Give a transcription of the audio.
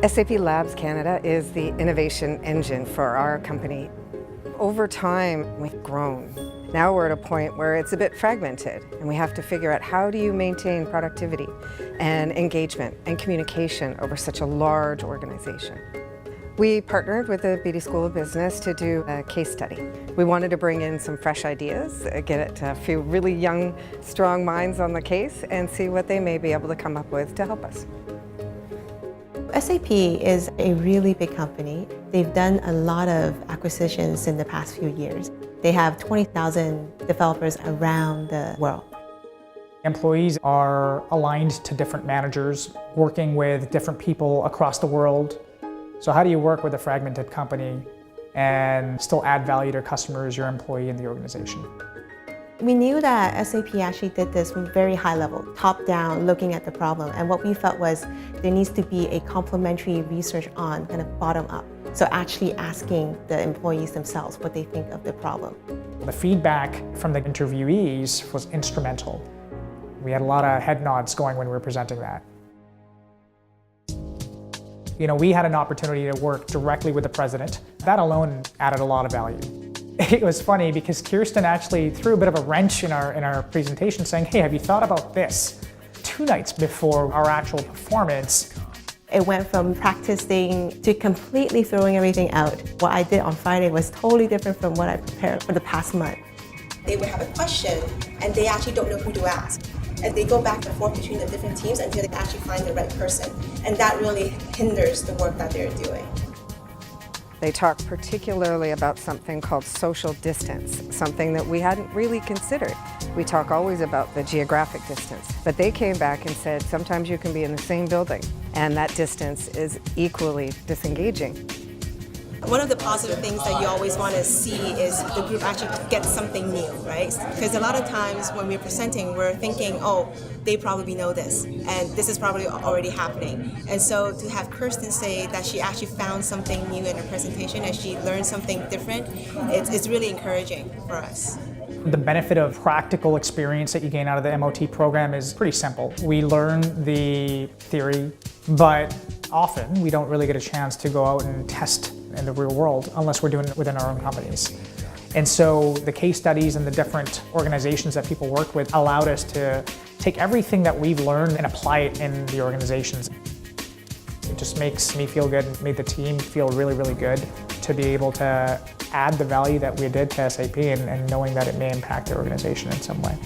SAP Labs Canada is the innovation engine for our company. Over time, we've grown. Now we're at a point where it's a bit fragmented, and we have to figure out how do you maintain productivity and engagement and communication over such a large organization. We partnered with the Beedie School of Business to do a case study. We wanted to bring in some fresh ideas, get a few really young, strong minds on the case, and see what they may be able to come up with to help us. SAP is a really big company. They've done a lot of acquisitions in the past few years. They have 20,000 developers around the world. Employees are aligned to different managers, working with different people across the world. So how do you work with a fragmented company and still add value to customers, your employee, and the organization? We knew that SAP actually did this from very high level, top down, looking at the problem. And what we felt was there needs to be a complementary research on kind of bottom up. So actually asking the employees themselves what they think of the problem. The feedback from the interviewees was instrumental. We had a lot of head nods going when we were presenting that. You know, we had an opportunity to work directly with the president. That alone added a lot of value. It was funny because KIRSTEN actually threw a bit of a wrench in our presentation saying, hey, have you thought about this? 2 nights before our actual performance. It went from practicing to completely throwing everything out. What I did on Friday was totally different from what I prepared for the past month. They would have a question and they actually don't know who to ask. And they go back and forth between the different teams until they actually find the right person. And that really hinders the work that they're doing. They talked particularly about something called social distance, something that we hadn't really considered. We talk always about the geographic distance, but they came back and said sometimes you can be in the same building and that distance is equally disengaging. One of the positive things that you always want to see is the group actually get something new, right? Because a lot of times when we're presenting, we're thinking, oh, they probably know this, and this is probably already happening. And so to have KIRSTEN say that she actually found something new in her presentation and she learned something different, it's really encouraging for us. The benefit of practical experience that you gain out of the MOT program is pretty simple. We learn the theory, but often we don't really get a chance to go out and test in the real world unless we're doing it within our own companies. And so the case studies and the different organizations that people work with allowed us to take everything that we've learned and apply it in the organizations. It just makes me feel good and made the team feel really, really good to be able to add the value that we did to SAP and knowing that it may impact the organization in some way.